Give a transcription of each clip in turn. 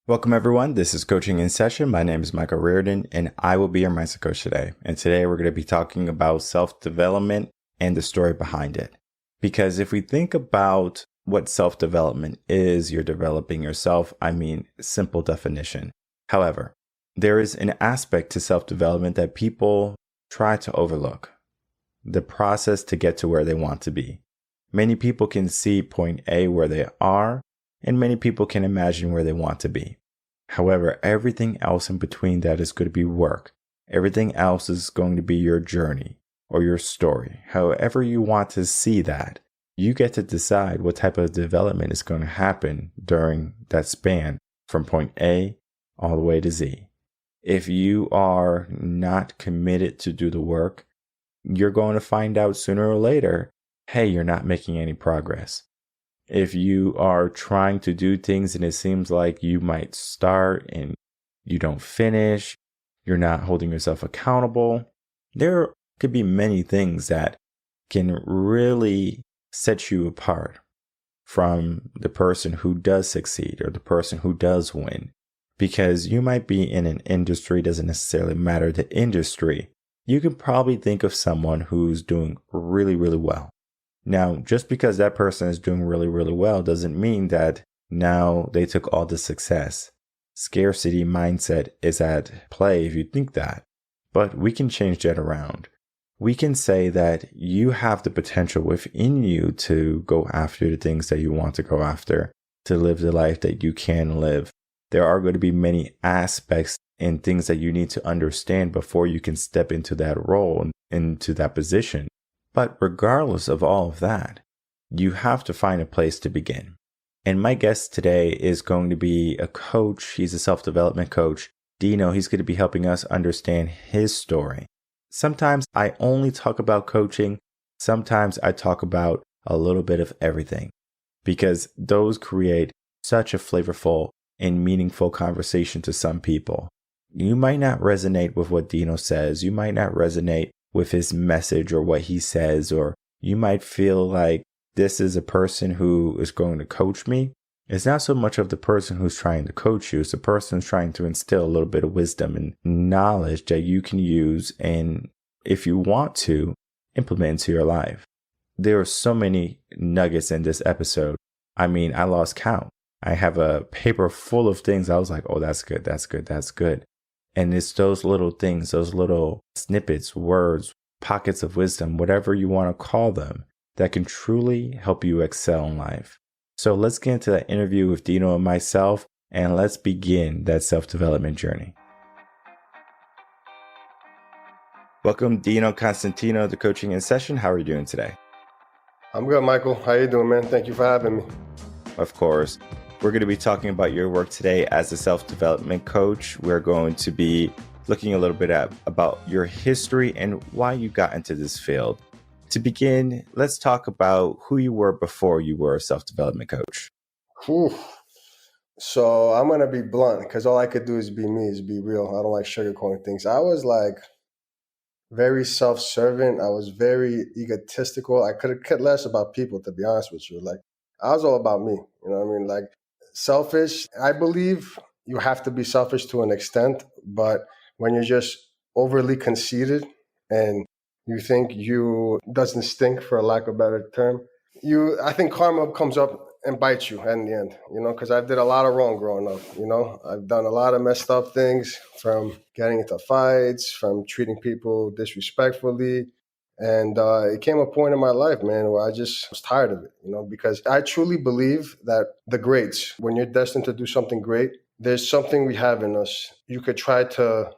Welcome, everyone. This is Coaching in Session. My name is Michael Rearden, and I will be your mindset coach today. And today we're going to be talking about self-development and the story behind it. Because if we think about what self-development is, you're developing yourself. Simple definition. However, there is an aspect to self-development that people try to overlook. The process to get to where they want to be. Many people can see point A where they are, and many people can imagine where they want to be. However, everything else in between that is going to be work. Everything else is going to be your journey or your story. However you want to see that, you get to decide what type of development is going to happen during that span from point A all the way to Z. If you are not committed to do the work, you're going to find out sooner or later, hey, you're not making any progress. If you are trying to do things and it seems like you might start and you don't finish, you're not holding yourself accountable, there could be many things that can really set you apart from the person who does succeed or the person who does win. Because you might be in an industry, doesn't necessarily matter the industry. You can probably think of someone who's doing really, really well. Now, just because that person is doing really, really well doesn't mean that now they took all the success. Scarcity mindset is at play if you think that. But we can change that around. We can say that you have the potential within you to go after the things that you want to go after, to live the life that you can live. There are going to be many aspects and things that you need to understand before you can step into that role and into that position. But regardless of all of that, you have to find a place to begin. And my guest today is going to be a coach. He's a self-development coach. Dino, he's going to be helping us understand his story. Sometimes I only talk about coaching. Sometimes I talk about a little bit of everything because those create such a flavorful and meaningful conversation to some people. You might not resonate with what Dino says. You might not resonate with his message or what he says, or you might feel like this is a person who is going to coach me. It's not so much of the person who's trying to coach you. It's the person who's trying to instill a little bit of wisdom and knowledge that you can use and, if you want to, implement into your life. There are so many nuggets in this episode. I lost count. I have a paper full of things. I was like, oh, that's good. That's good. That's good. And it's those little things, those little snippets, words, pockets of wisdom, whatever you want to call them, that can truly help you excel in life. So let's get into that interview with Dino and myself, and let's begin that self-development journey. Welcome, Dino Constantino, to Coaching in Session. How are you doing today? I'm good, Michael. How you doing, man? Thank you for having me. Of course. We're going to be talking about your work today as a self-development coach. We're going to be looking a little bit about your history and why you got into this field. To begin, let's talk about who you were before you were a self-development coach. Whew. So I'm going to be blunt because all I could do is be me, is be real. I don't like sugarcoating things. I was very self-serving. I was very egotistical. I could have cared less about people, to be honest with you. I was all about me. You know what I mean? Selfish. I believe you have to be selfish to an extent, but when you're just overly conceited and you think you doesn't stink, for a lack of a better term, I think karma comes up and bites you in the end, because I did a lot of wrong growing up. I've done a lot of messed up things, from getting into fights, from treating people disrespectfully. And it came a point in my life, man, where I just was tired of it, because I truly believe that the greats, when you're destined to do something great, there's something we have in us. You could try to,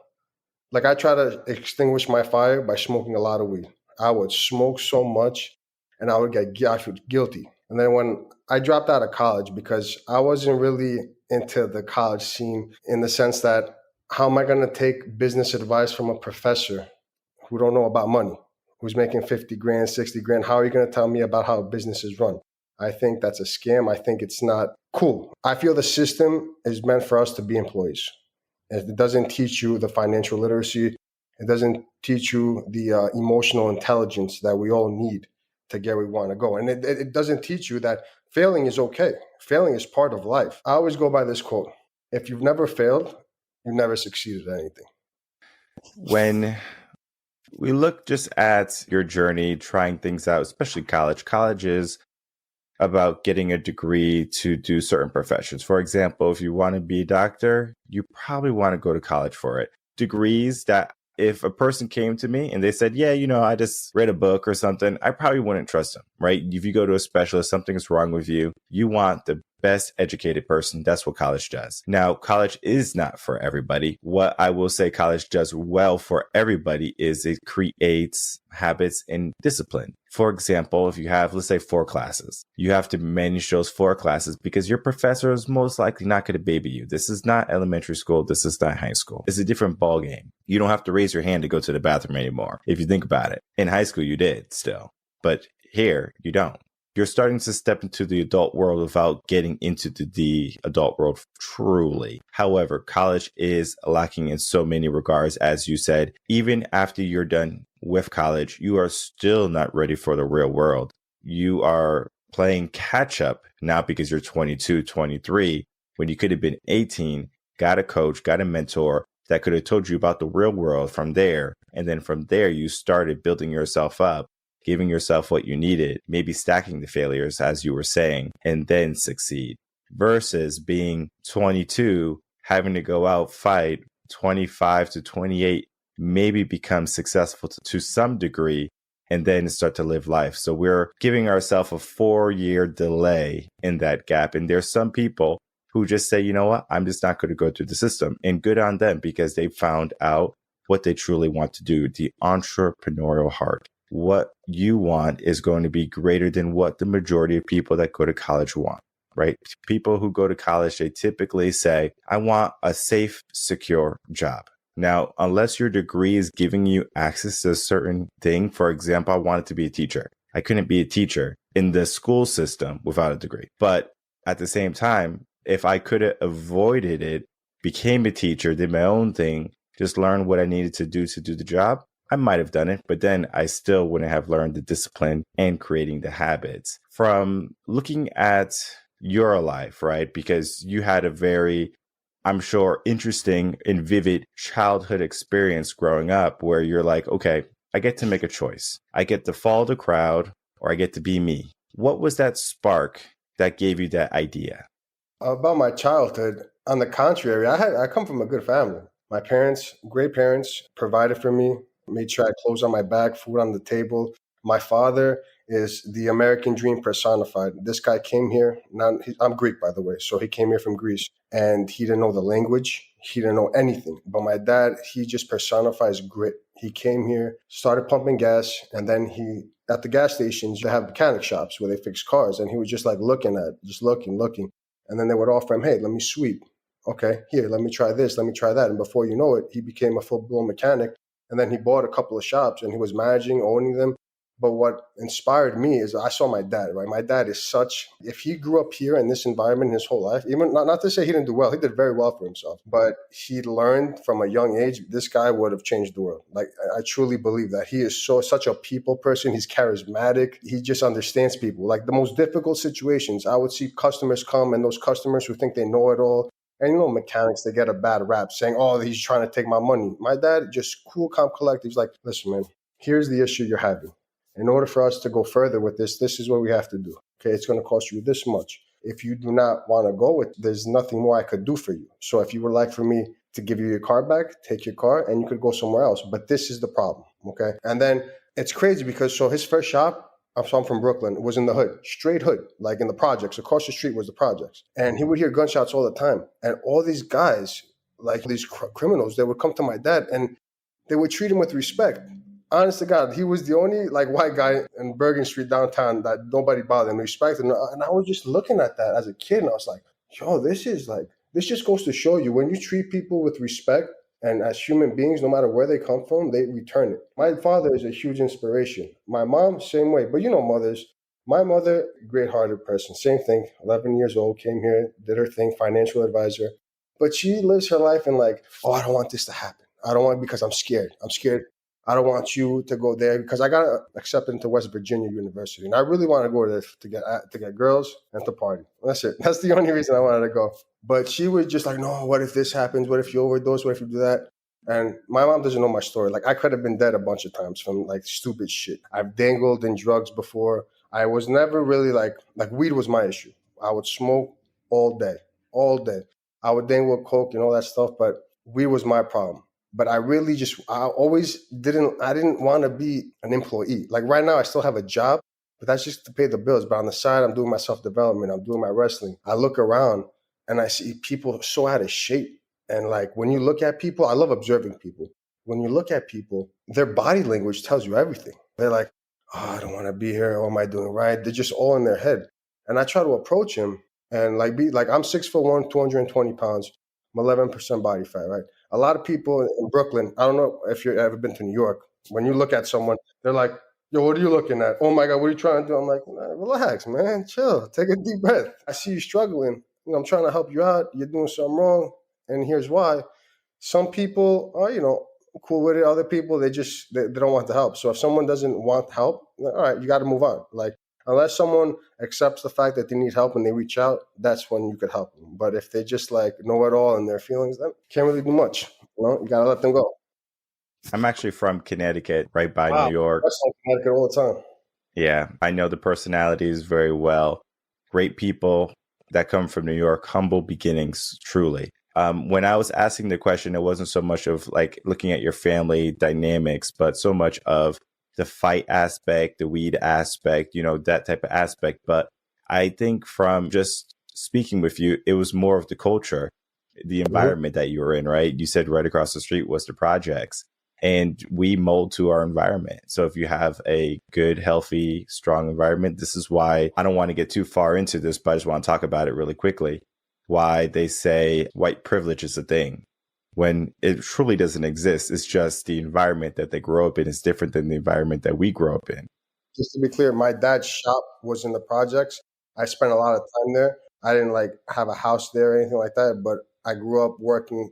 I try to extinguish my fire by smoking a lot of weed. I would smoke so much and I feel guilty. And then when I dropped out of college, because I wasn't really into the college scene, in the sense that, how am I going to take business advice from a professor who don't know about money? Who's making 50 grand, 60 grand. How are you going to tell me about how business is run? I think that's a scam. I think it's not cool. I feel the system is meant for us to be employees. It doesn't teach you the financial literacy. It doesn't teach you the emotional intelligence that we all need to get where we want to go. And it doesn't teach you that failing is okay. Failing is part of life. I always go by this quote. If you've never failed, you never succeeded at anything. When we look just at your journey, trying things out, especially college is about getting a degree to do certain professions. For example, if you want to be a doctor, you probably want to go to college for it. Degrees that if a person came to me and they said, yeah, I just read a book or something, I probably wouldn't trust them, right? If you go to a specialist, something's wrong with you, you want the best educated person. That's what college does. Now, college is not for everybody. What I will say college does well for everybody is it creates habits and discipline. For example, if you have, let's say, 4 classes, you have to manage those 4 classes because your professor is most likely not going to baby you. This is not elementary school. This is not high school. It's a different ball game. You don't have to raise your hand to go to the bathroom anymore. If you think about it, in high school, you did still, but here you don't. You're starting to step into the adult world without getting into the adult world truly. However, college is lacking in so many regards. As you said, even after you're done with college, you are still not ready for the real world. You are playing catch up now because you're 22, 23, when you could have been 18, got a coach, got a mentor that could have told you about the real world from there. And then from there, you started building yourself up, giving yourself what you needed, maybe stacking the failures, as you were saying, and then succeed, versus being 22, having to go out, fight, 25 to 28, maybe become successful to some degree, and then start to live life. So we're giving ourselves a 4-year delay in that gap. And there's some people who just say, you know what, I'm just not going to go through the system. And good on them because they found out what they truly want to do, the entrepreneurial heart. What you want is going to be greater than what the majority of people that go to college want, right? People who go to college, they typically say, I want a safe, secure job. Now, unless your degree is giving you access to a certain thing, for example, I wanted to be a teacher. I couldn't be a teacher in the school system without a degree. But at the same time, if I could have avoided it, became a teacher, did my own thing, just learned what I needed to do the job, I might have done it, but then I still wouldn't have learned the discipline and creating the habits. From looking at your life, right? Because you had a very, I'm sure, interesting and vivid childhood experience growing up where you're like, okay, I get to make a choice. I get to follow the crowd or I get to be me. What was that spark that gave you that idea? About my childhood, on the contrary, I come from a good family. My parents, great parents, provided for me, made sure I had clothes on my back, food on the table. My father is the American dream personified. This guy came here. I'm Greek, by the way, so he came here from Greece, and he didn't know the language. He didn't know anything. But my dad, he just personifies grit. He came here, started pumping gas, and then at the gas stations, they have mechanic shops where they fix cars, and he was just like looking, looking. And then they would offer him, hey, let me sweep. Okay, here, let me try this, let me try that. And before you know it, he became a full-blown mechanic. And then he bought a couple of shops and he was managing, owning them. But what inspired me is I saw my dad, right? My dad is if he grew up here in this environment his whole life, even not to say he didn't do well, he did very well for himself, but he learned from a young age, this guy would have changed the world. Like, I truly believe that. He is such a people person. He's charismatic. He just understands people. Like the most difficult situations, I would see customers come and those customers who think they know it all. And mechanics, they get a bad rap saying, oh, he's trying to take my money. My dad, just cool, calm, collected. He's like, listen, man, here's the issue you're having. In order for us to go further with this is what we have to do. Okay, it's going to cost you this much. If you do not want to go with, there's nothing more I could do for you. So if you would like for me to give you your car back, take your car and you could go somewhere else. But this is the problem, okay? And then it's crazy because his first shop, I'm from Brooklyn, it was in the hood, straight hood, like in the projects. Across the street was the projects. And he would hear gunshots all the time. And all these guys, like these criminals, they would come to my dad and they would treat him with respect. Honest to God, he was the only white guy in Bergen Street downtown that nobody bothered and respected. And I was just looking at that as a kid and I was like, yo, this just goes to show you when you treat people with respect and as human beings, no matter where they come from, they return it. My father is a huge inspiration. My mom, same way. But mothers. My mother, great-hearted person, same thing. 11 years old, came here, did her thing, financial advisor. But she lives her life in I don't want this to happen. I don't want it because I'm scared. I'm scared. I don't want you to go there because I got accepted into West Virginia University. And I really want to go there to get girls and to party. That's it. That's the only reason I wanted to go. But she was just like, no, what if this happens? What if you overdose? What if you do that? And my mom doesn't know my story. Like, I could have been dead a bunch of times from like stupid shit. I've dangled in drugs before. I was never really like weed was my issue. I would smoke all day, all day. I would dangle with coke and all that stuff, but weed was my problem. But I didn't want to be an employee. Like right now, I still have a job, but that's just to pay the bills. But on the side, I'm doing my self-development. I'm doing my wrestling. I look around and I see people so out of shape. And like when you look at people, I love observing people. When you look at people, their body language tells you everything. They're like, oh, I don't want to be here. What am I doing right? They're just all in their head. And I try to approach him and I'm 6'1", 220 pounds. I'm 11% body fat, right? A lot of people in Brooklyn, I don't know if you've ever been to New York, when you look at someone, they're like, yo, what are you looking at? Oh my God, what are you trying to do? I'm like, relax, man, chill, take a deep breath. I see you struggling. I'm trying to help you out. You're doing something wrong. And here's why. Some people are, cool with it. Other people, they don't want the help. So if someone doesn't want help, all right, you got to move on. Like, unless someone accepts the fact that they need help and they reach out, that's when you could help them. But if they just like know it all and their feelings, then can't really do much. You got to let them go. I'm actually from Connecticut, right by New York. That's like Connecticut all the time. Yeah, I know the personalities very well. Great people that come from New York, humble beginnings, truly. When I was asking the question, it wasn't so much of like looking at your family dynamics, but so much of the fight aspect, the weed aspect, that type of aspect. But I think from just speaking with you, it was more of the culture, the environment that you were in, right? You said right across the street was the projects, and we mold to our environment. So if you have a good, healthy, strong environment, this is why I don't want to get too far into this, but I just want to talk about it really quickly. Why they say white privilege is a thing when it truly doesn't exist. It's just the environment that they grow up in is different than the environment that we grow up in. Just to be clear, my dad's shop was in the projects. I spent a lot of time there. I didn't have a house there or anything like that, but I grew up working.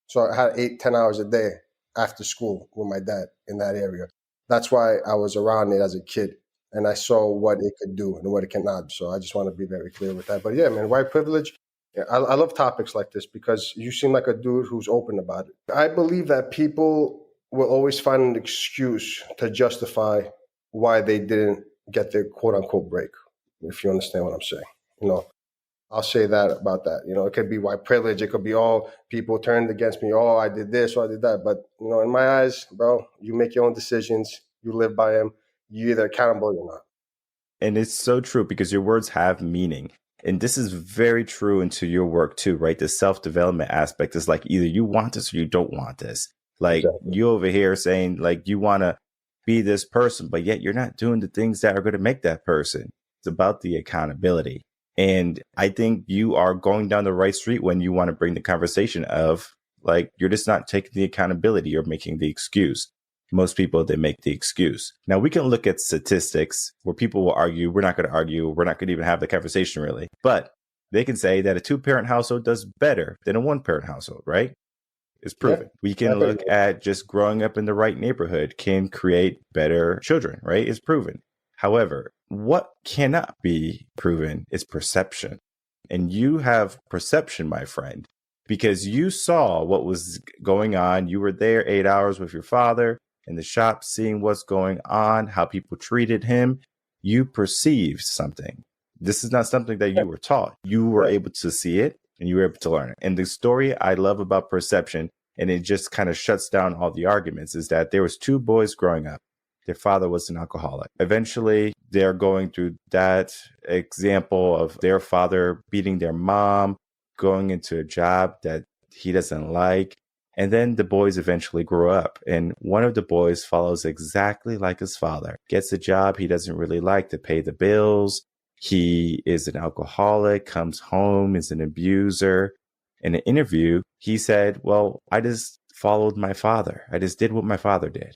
So I had 8-10 hours a day after school with my dad in that area. That's why I was around it as a kid. And I saw what it could do and what it cannot. So I just want to be very clear with that. But yeah, man, white privilege. Yeah, I love topics like this because you seem like a dude who's open about it. I believe that people will always find an excuse to justify why they didn't get their quote unquote break, if you understand what I'm saying. I'll say that about that. It could be white privilege. It could be, oh, people turned against me. Oh, I did this or I did that. But, in my eyes, bro, you make your own decisions. You live by them. You're either accountable or not. And it's so true because your words have meaning. And this is very true into your work too, right? The self-development aspect is like either you want this or you don't want this. Like exactly. You over here saying like you want to be this person, but yet you're not doing the things that are going to make that person. It's about the accountability. And I think you are going down the right street when you want to bring the conversation of like, you're just not taking the accountability, you're making the excuse. Most people, they make the excuse. Now, we can look at statistics where people will argue. We're not going to argue. We're not going to even have the conversation really. But they can say that a 2-parent household does better than a 1-parent household, right? It's proven. Yeah, we can look at just growing up in the right neighborhood can create better children, right? It's proven. However, what cannot be proven is perception. And you have perception, my friend, because you saw what was going on. You were there 8 hours with your father in the shop, seeing what's going on, how people treated him. You perceived something. This is not something that you were taught. You were able to see it and you were able to learn it. And the story I love about perception, and it just kind of shuts down all the arguments, is that there was 2 boys growing up. Their father was an alcoholic. Eventually, they're going through that example of their father beating their mom, going into a job that he doesn't like. And then the boys eventually grow up. And one of the boys follows exactly like his father, gets a job he doesn't really like to pay the bills. He is an alcoholic, comes home, is an abuser. In an interview, he said, well, I just followed my father. I just did what my father did.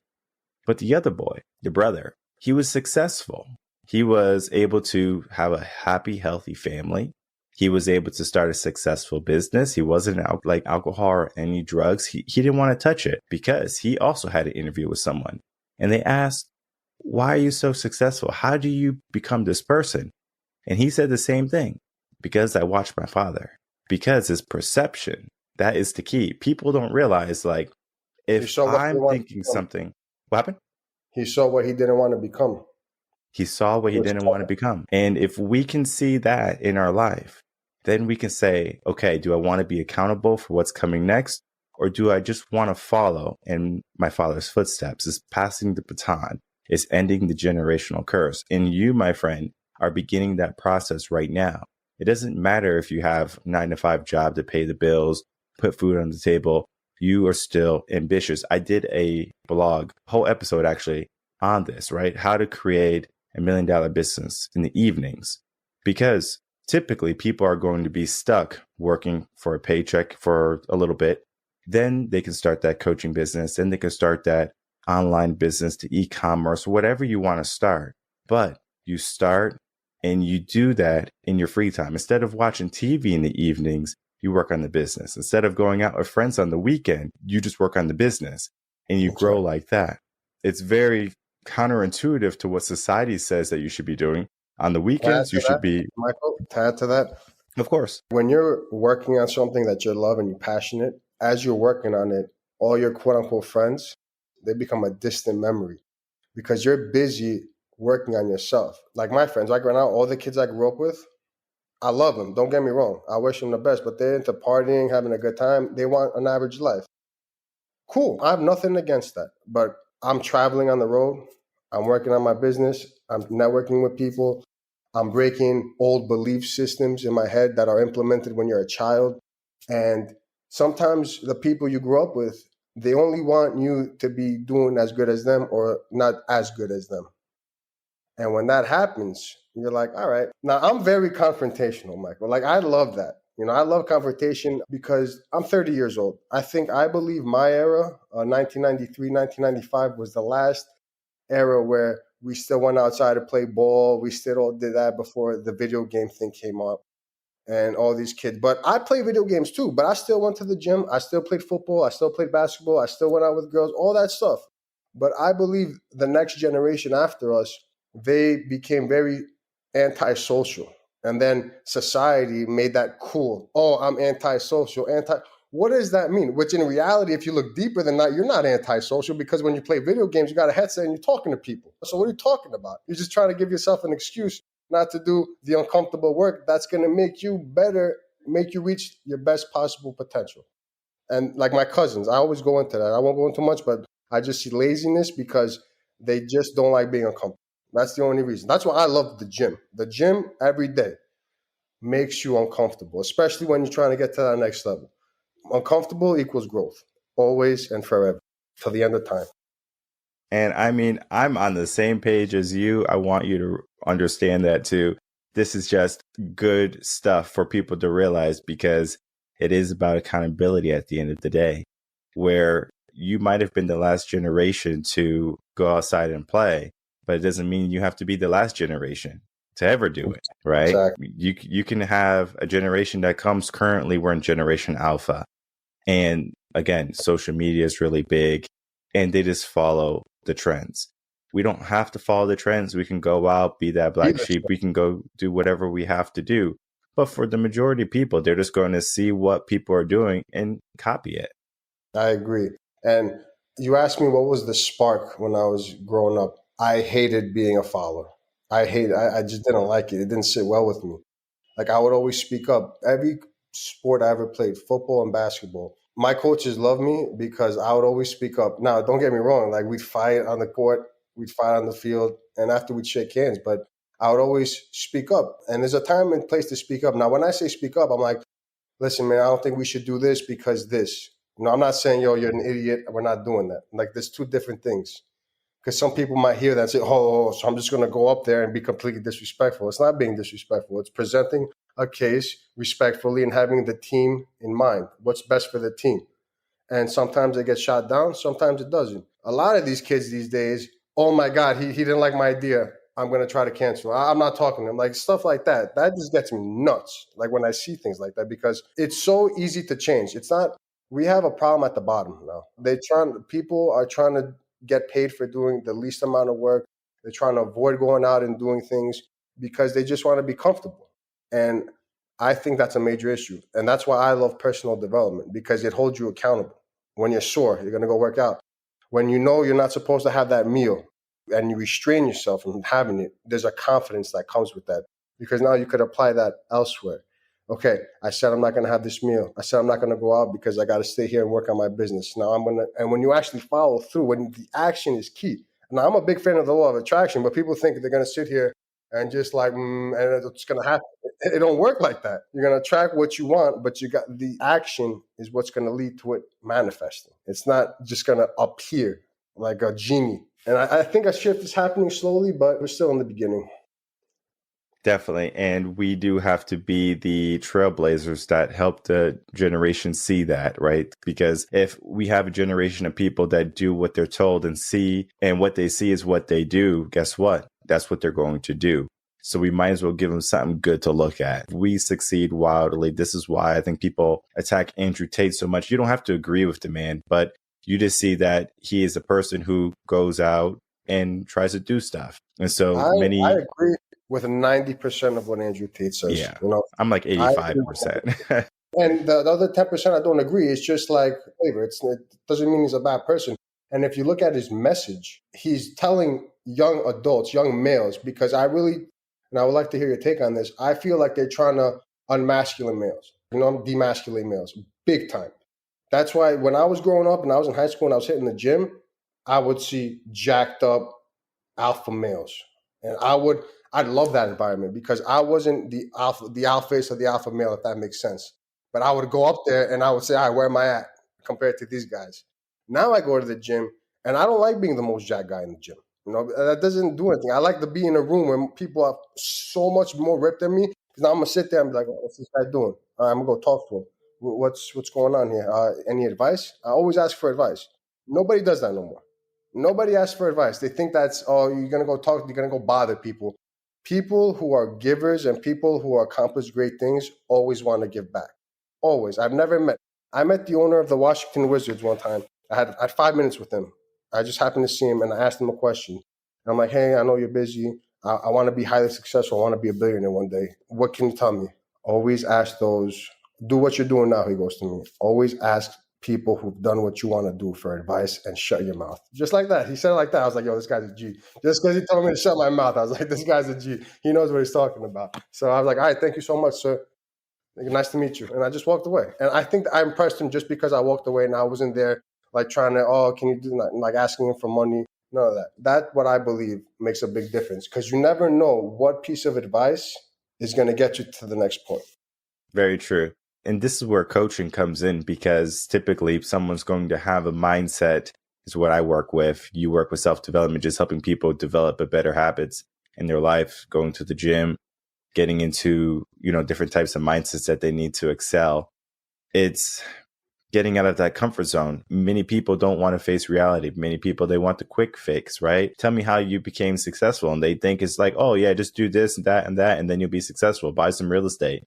But the other boy, the brother, he was successful. He was able to have a happy, healthy family. He was able to start a successful business. He wasn't out like alcohol or any drugs. He didn't want to touch it because he also had an interview with someone. And they asked, why are you so successful? How do you become this person? And he said the same thing. Because I watched my father. Because his perception, that is the key. People don't realize, like, if I'm thinking something, what happened? He saw what he didn't want to become. He saw what he didn't want to become. And if we can see that in our life, then we can say, okay, do I want to be accountable for what's coming next? Or do I just want to follow in my father's footsteps? Is passing the baton, is ending the generational curse. And you, my friend, are beginning that process right now. It doesn't matter if you have a 9-to-5 job to pay the bills, put food on the table. You are still ambitious. I did a blog, whole episode actually, on this, right? How to create $1 million business in the evenings. Because typically people are going to be stuck working for a paycheck for a little bit. Then they can start that coaching business. Then they can start that online business, to e-commerce, whatever you want to start. But you start and you do that in your free time. Instead of watching TV in the evenings, you work on the business. Instead of going out with friends on the weekend, you just work on the business and you grow like that. It's very counterintuitive to what society says that you should be doing. On the weekends, you should be... Michael, to add to that. Of course. When you're working on something that you love and you're passionate, as you're working on it, all your quote unquote friends, they become a distant memory because you're busy working on yourself. Like my friends, like right now, all the kids I grew up with, I love them. Don't get me wrong. I wish them the best, but they're into partying, having a good time. They want an average life. Cool. I have nothing against that, but I'm traveling on the road. I'm working on my business. I'm networking with people. I'm breaking old belief systems in my head that are implemented when you're a child. And sometimes the people you grew up with, they only want you to be doing as good as them or not as good as them. And when that happens, you're like, all right. Now, I'm very confrontational, Michael. Like, I love that. I love confrontation because I'm 30 years old. I believe my era, 1993, 1995, was the last era where we still went outside to play ball. We still all did that before the video game thing came up and all these kids. But I play video games too, but I still went to the gym. I still played football. I still played basketball. I still went out with girls, all that stuff. But I believe the next generation after us, they became very antisocial. And then society made that cool. Oh, I'm antisocial. What does that mean? Which in reality, if you look deeper than that, you're not antisocial because when you play video games, you got a headset and you're talking to people. So what are you talking about? You're just trying to give yourself an excuse not to do the uncomfortable work that's going to make you better, make you reach your best possible potential. And like my cousins, I always go into that. I won't go into much, but I just see laziness because they just don't like being uncomfortable. That's the only reason. That's why I love the gym. The gym every day makes you uncomfortable, especially when you're trying to get to that next level. Uncomfortable equals growth, always and forever, till the end of time. And I mean, I'm on the same page as you. I want you to understand that too. This is just good stuff for people to realize because it is about accountability at the end of the day, where you might have been the last generation to go outside and play, but it doesn't mean you have to be the last generation to ever do it, right? Exactly. You can have a generation that comes currently, we're in Generation Alpha. And again, social media is really big and they just follow the trends. We don't have to follow the trends. We can go out, be that black sheep. We can go do whatever we have to do. But for the majority of people, they're just going to see what people are doing and copy it. I agree. And you asked me what was the spark when I was growing up. I hated being a follower. I just didn't like it. It didn't sit well with me. Like I would always speak up. Every sport I ever played, football and basketball, my coaches loved me because I would always speak up. Now, don't get me wrong. Like we'd fight on the court, we'd fight on the field, and after we'd shake hands. But I would always speak up. And there's a time and place to speak up. Now, when I say speak up, I'm like, listen, man, I don't think we should do this because this. I'm not saying, yo, you're an idiot. We're not doing that. Like there's two different things. Because some people might hear that and say, so I'm just going to go up there and be completely disrespectful. It's not being disrespectful. It's presenting a case respectfully and having the team in mind. What's best for the team? And sometimes it gets shot down. Sometimes it doesn't. A lot of these kids these days, oh my God, he didn't like my idea. I'm going to try to cancel. I'm not talking to them. Like stuff like that. That just gets me nuts. Like when I see things like that, because it's so easy to change. It's not, we have a problem at the bottom now. People are trying to get paid for doing the least amount of work. They're trying to avoid going out and doing things because they just want to be comfortable. And I think that's a major issue. And that's why I love personal development, because it holds you accountable. When you're sore, you're going to go work out. When you know you're not supposed to have that meal and you restrain yourself from having it, there's a confidence that comes with that, because now you could apply that elsewhere. Okay, I said I'm not going to have this meal. I said I'm not going to go out because I got to stay here and work on my business. Now I'm going to, and when you actually follow through, when the action is key. Now I'm a big fan of the law of attraction, but people think they're going to sit here and just like, and it's going to happen. It don't work like that. You're going to attract what you want, but you got the action is what's going to lead to it manifesting. It's not just going to appear like a genie. And I think a shift is happening slowly, but we're still in the beginning. Definitely. And we do have to be the trailblazers that help the generation see that, right? Because if we have a generation of people that do what they're told and see, and what they see is what they do, guess what? That's what they're going to do. So we might as well give them something good to look at. We succeed wildly. This is why I think people attack Andrew Tate so much. You don't have to agree with the man, but you just see that he is a person who goes out and tries to do stuff. And so I agree with 90% of what Andrew Tate says. Yeah, I'm like 85%. And the other 10% I don't agree. It's just like flavor. It doesn't mean he's a bad person. And if you look at his message, he's telling young adults, young males, because I would like to hear your take on this. I feel like they're trying to unmasculine males, demasculate males, big time. That's why when I was growing up and I was in high school and I was hitting the gym, I would see jacked up alpha males. And I'd love that environment, because I wasn't the alpha or the alpha male, if that makes sense. But I would go up there and I would say, all right, where am I at compared to these guys? Now I go to the gym and I don't like being the most jacked guy in the gym. That doesn't do anything. I like to be in a room where people are so much more ripped than me, because I'm going to sit there and be like, what's this guy doing? All right, I'm going to go talk to him. What's going on here? Any advice? I always ask for advice. Nobody does that no more. Nobody asks for advice. They think that's, you're going to go talk, you're going to go bother people. People who are givers and people who accomplish great things always want to give back. Always. I met the owner of the Washington Wizards one time. I had 5 minutes with him. I just happened to see him and I asked him a question. And I'm like, hey, I know you're busy. I want to be highly successful. I want to be a billionaire one day. What can you tell me? Always ask those. Do what you're doing now, he goes to me. Always ask people who've done what you want to do for advice and shut your mouth. Just like that. He said it like that. I was like, yo, this guy's a G. Just because he told me to shut my mouth, I was like, this guy's a G. He knows what he's talking about. So I was like, all right, thank you so much, sir. Nice to meet you. And I just walked away. And I think I impressed him just because I walked away and I wasn't there like trying to, can you do that? Like asking him for money. None of that. That's what I believe makes a big difference, because you never know what piece of advice is going to get you to the next point. Very true. And this is where coaching comes in, because typically someone's going to have a mindset, is what I work with. You work with self-development, just helping people develop better habits in their life, going to the gym, getting into, different types of mindsets that they need to excel. It's getting out of that comfort zone. Many people don't want to face reality. Many people, they want the quick fix, right? Tell me how you became successful. And they think it's like, oh yeah, just do this and that, and then you'll be successful. Buy some real estate,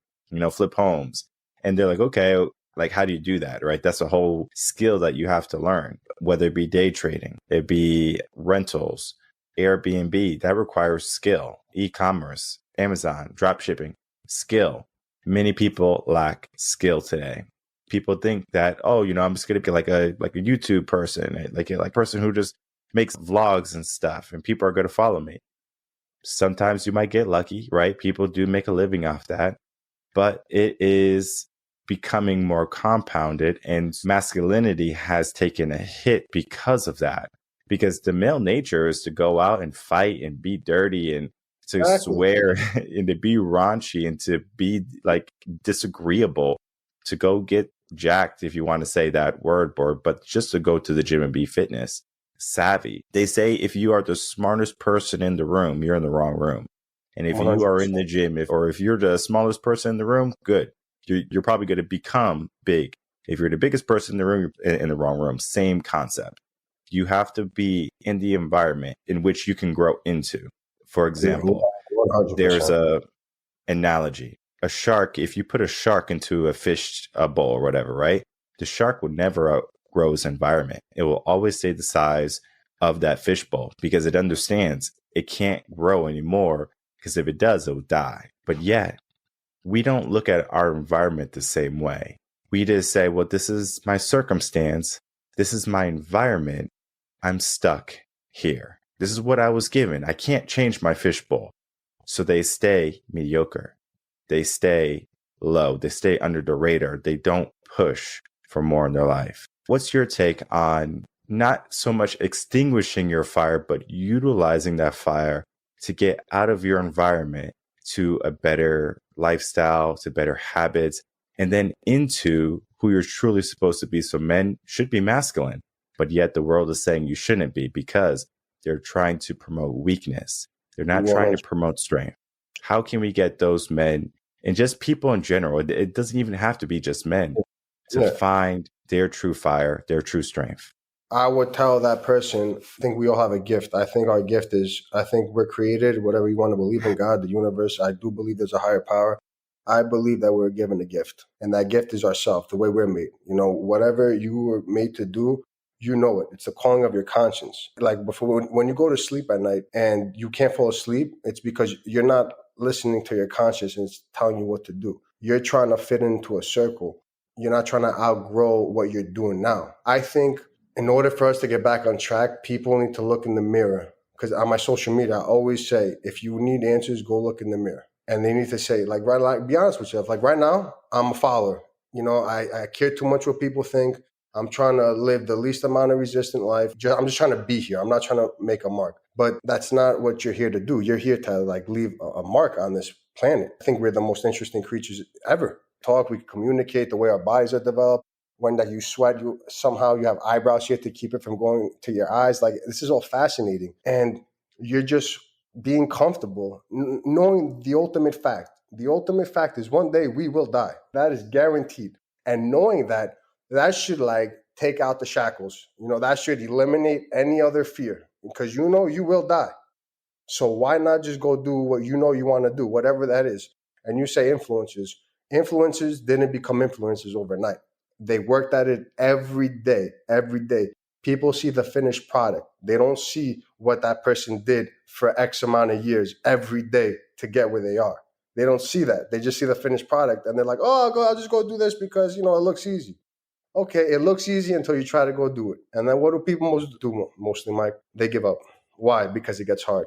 flip homes. And they're like, okay, like, how do you do that, right? That's a whole skill that you have to learn, whether it be day trading, it be rentals, Airbnb, that requires skill, e-commerce, Amazon, drop shipping, skill. Many people lack skill today. People think that, I'm just going to be like a YouTube person, like a person who just makes vlogs and stuff, and people are going to follow me. Sometimes you might get lucky, right? People do make a living off that, but it is becoming more compounded, and masculinity has taken a hit because of that. Because the male nature is to go out and fight and be dirty and to swear and to be raunchy and to be like disagreeable, to go get jacked, if you want to say that word, but just to go to the gym and be fitness savvy. They say if you are the smartest person in the room, you're in the wrong room. And if 100%. You are in the gym, if you're the smallest person in the room, good. You're probably going to become big. If you're the biggest person in the room, you're in the wrong room. Same concept. You have to be in the environment in which you can grow into. For Yeah, example, there's 100%. a analogy. A shark, if you put a shark into a fish bowl or whatever, right? The shark will never outgrow its environment. It will always stay the size of that fish bowl because it understands it can't grow anymore, because if it does, it will die. But yet, we don't look at our environment the same way. We just say, well, this is my circumstance. This is my environment. I'm stuck here. This is what I was given. I can't change my fishbowl. So they stay mediocre. They stay low. They stay under the radar. They don't push for more in their life. What's your take on not so much extinguishing your fire, but utilizing that fire to get out of your environment to a better lifestyle, to better habits, and then into who you're truly supposed to be? So men should be masculine, but yet the world is saying you shouldn't be because they're trying to promote weakness. They're not trying to 100. promote strength. How can we get those men and just people in general? It doesn't even have to be just men to Yeah. find their true fire, their true strength. I would tell that person, I think we all have a gift. I think our gift is, I think we're created, whatever you want to believe in, God, the universe. I do believe there's a higher power. I believe that we're given a gift, and that gift is ourselves, the way we're made. You know, whatever you were made to do, you know it. It's the calling of your conscience. Like before, when you go to sleep at night and you can't fall asleep, it's because you're not listening to your conscience and it's telling you what to do. You're trying to fit into a circle. You're not trying to outgrow what you're doing now. I think in order for us to get back on track, people need to look in the mirror. Because on my social media, I always say, if you need answers, go look in the mirror. And they need to say, like, right, like, be honest with yourself. Like right now, I'm a follower. You know, I care too much what people think. I'm trying to live the least amount of resistant life. I'm just trying to be here. I'm not trying to make a mark. But that's not what you're here to do. You're here to like leave a mark on this planet. I think we're the most interesting creatures ever. Talk, we communicate, the way our bodies are developed. When that you sweat, you somehow you have eyebrows here to keep it from going to your eyes. Like this is all fascinating, and you're just being comfortable, knowing the ultimate fact. The ultimate fact is one day we will die. That is guaranteed, and knowing that, that should like take out the shackles. You know, that should eliminate any other fear because you know you will die. So why not just go do what you know you want to do, whatever that is? And you say influencers. Influencers didn't become influencers overnight. They worked at it every day, every day. People see the finished product. They don't see what that person did for X amount of years every day to get where they are. They don't see that. They just see the finished product and they're like, oh, I'll just go do this because, you know, it looks easy. Okay, it looks easy until you try to go do it. And then what do people mostly, Mike? They give up. Why? Because it gets hard.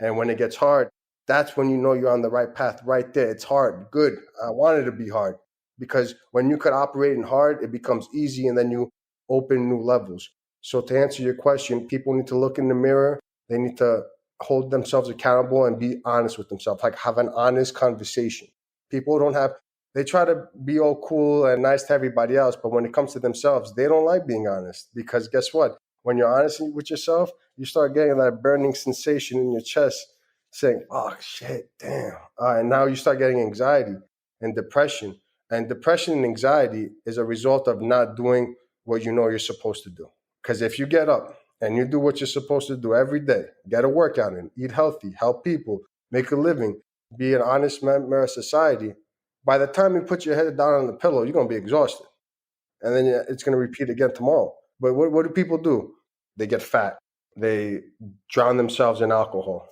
And when it gets hard, that's when you know you're on the right path right there. It's hard. Good. I wanted to be hard because when you could operate in hard, it becomes easy and then you open new levels. So to answer your question, people need to look in the mirror. They need to hold themselves accountable and be honest with themselves, like have an honest conversation. People don't have, they try to be all cool and nice to everybody else, but when it comes to themselves, they don't like being honest because guess what? When you're honest with yourself, you start getting that burning sensation in your chest saying, oh, shit, damn. And now you start getting anxiety and depression. And depression and anxiety is a result of not doing what you know you're supposed to do. Because if you get up and you do what you're supposed to do every day, get a workout in, eat healthy, help people, make a living, be an honest member of society, by the time you put your head down on the pillow, you're going to be exhausted. And then it's going to repeat again tomorrow. But what do people do? They get fat. They drown themselves in alcohol,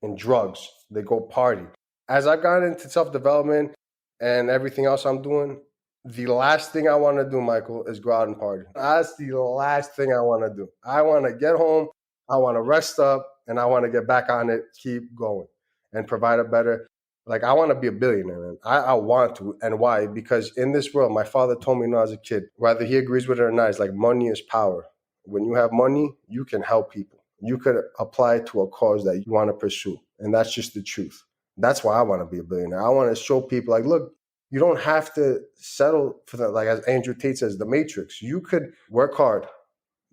in drugs. They go party. As I've gotten into self-development and everything else I'm doing, the last thing I want to do, Michael, is go out and party. That's the last thing I want to do. I want to get home, I want to rest up, and I want to get back on it, keep going, and provide a better, like I want to be a billionaire, man. I want to. And why? Because in this world, my father told me when I was a kid, whether he agrees with it or not, it's like money is power. When you have money, you can help people. You could apply it to a cause that you want to pursue. And that's just the truth. That's why I want to be a billionaire. I want to show people like, look, you don't have to settle for that. Like as Andrew Tate says, the matrix. You could work hard,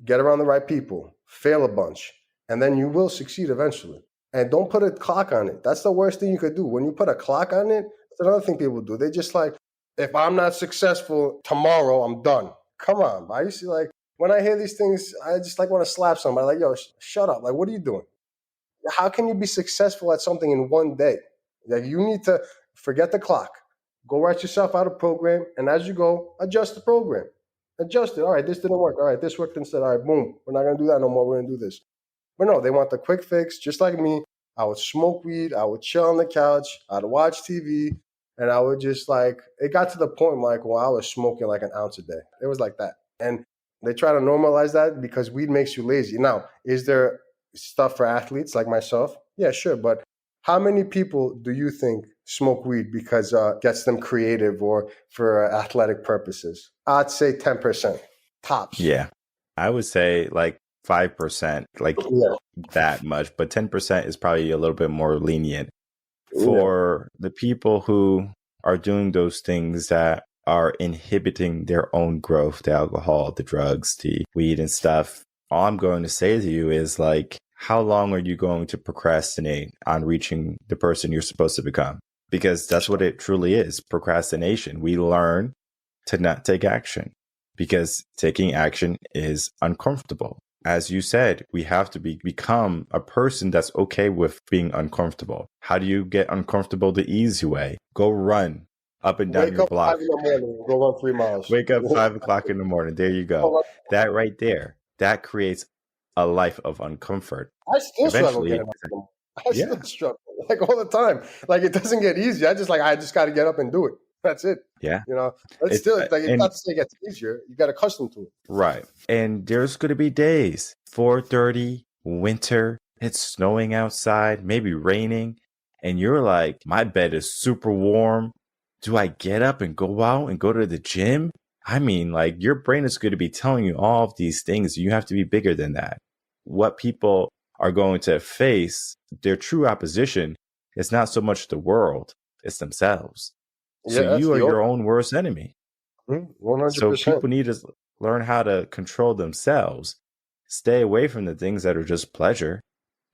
get around the right people, fail a bunch, and then you will succeed eventually. And don't put a clock on it. That's the worst thing you could do. When you put a clock on it, that's another thing people do. They just like, if I'm not successful tomorrow, I'm done. Come on. I used to like, when I hear these things, I just like want to slap somebody like, yo, shut up. Like, what are you doing? How can you be successful at something in one day? Like, you need to forget the clock, go write yourself out a program, and as you go, adjust the program. Adjust it. All right, this didn't work. All right, this worked instead. All right, boom. We're not going to do that no more. We're going to do this. But no, they want the quick fix, just like me. I would smoke weed. I would chill on the couch. I'd watch TV. And I would just like, it got to the point like, well, I was smoking like an ounce a day. It was like that. And they try to normalize that because weed makes you lazy. Now, is there stuff for athletes like myself? Yeah, sure. But how many people do you think smoke weed because it gets them creative or for athletic purposes? I'd say 10%, tops. Yeah. I would say like 5%, like that much, but 10% is probably a little bit more lenient for the people who are doing those things that are inhibiting their own growth, the alcohol, the drugs, the weed and stuff. All I'm going to say to you is like, how long are you going to procrastinate on reaching the person you're supposed to become? Because that's what it truly is, procrastination. We learn to not take action because taking action is uncomfortable. As you said, we have to become a person that's okay with being uncomfortable. How do you get uncomfortable the easy way? Go run up and down your block. Wake up 5 in the morning, go run 3 miles. Wake up 5 o'clock in the morning. There you go. That right there, that creates a life of uncomfort. I still struggle getting up. Still struggle like all the time. Like, it doesn't get easy. I just got to get up and do it. That's it. Yeah. You know, it's not to say it gets easier. You got accustomed to it. Right. And there's going to be days, 4:30, winter, it's snowing outside, maybe raining. And you're like, my bed is super warm. Do I get up and go out and go to the gym? I mean, like, your brain is going to be telling you all of these things. You have to be bigger than that. What people are going to face, their true opposition, is not so much the world, it's themselves. So you are your own worst enemy. 100%. So people need to learn how to control themselves. Stay away from the things that are just pleasure,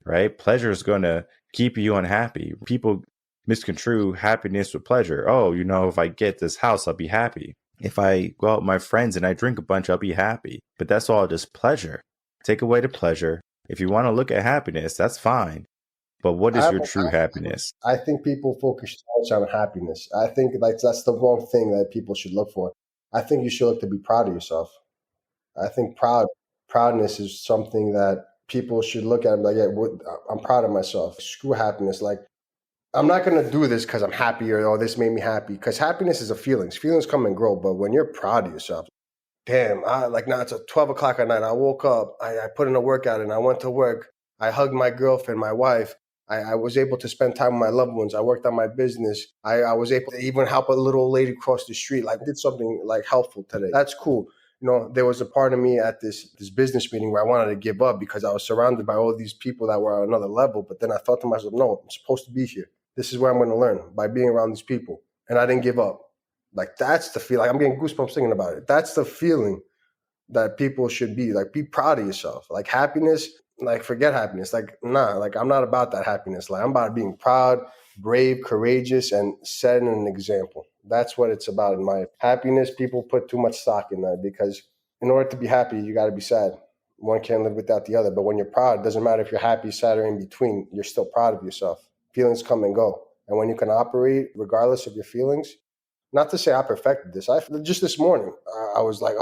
right? Pleasure is going to keep you unhappy. People misconstrue happiness with pleasure. Oh, you know, if I get this house, I'll be happy. If I go out with my friends and I drink a bunch, I'll be happy. But that's all just pleasure. Take away the pleasure. If you want to look at happiness, that's fine. But what is your true happiness? I think people focus too much on happiness. I think like that's the wrong thing that people should look for. I think you should look to be proud of yourself. I think proudness is something that people should look at and be like, yeah, I'm proud of myself. Screw happiness. Like, I'm not going to do this because I'm happy or, oh, this made me happy. Because happiness is a feeling. Feelings come and grow. But when you're proud of yourself, damn, now it's 12 o'clock at night. I woke up, I put in a workout and I went to work. I hugged my girlfriend, my wife. I was able to spend time with my loved ones. I worked on my business. I was able to even help a little old lady cross the street. Like, I did something like helpful today. That's cool. You know, there was a part of me at this business meeting where I wanted to give up because I was surrounded by all these people that were on another level. But then I thought to myself, no, I'm supposed to be here. This is where I'm going to learn, by being around these people. And I didn't give up. Like, that's the feeling. Like, I'm getting goosebumps thinking about it. That's the feeling that people should be. Like, be proud of yourself. Like, happiness, like, forget happiness. Like, nah, like, I'm not about that happiness. Like, I'm about being proud, brave, courageous, and setting an example. That's what it's about in my happiness. People put too much stock in that because in order to be happy, you got to be sad. One can't live without the other. But when you're proud, it doesn't matter if you're happy, sad, or in between. You're still proud of yourself. Feelings come and go. And when you can operate regardless of your feelings, not to say I perfected this. Just this morning, I was like,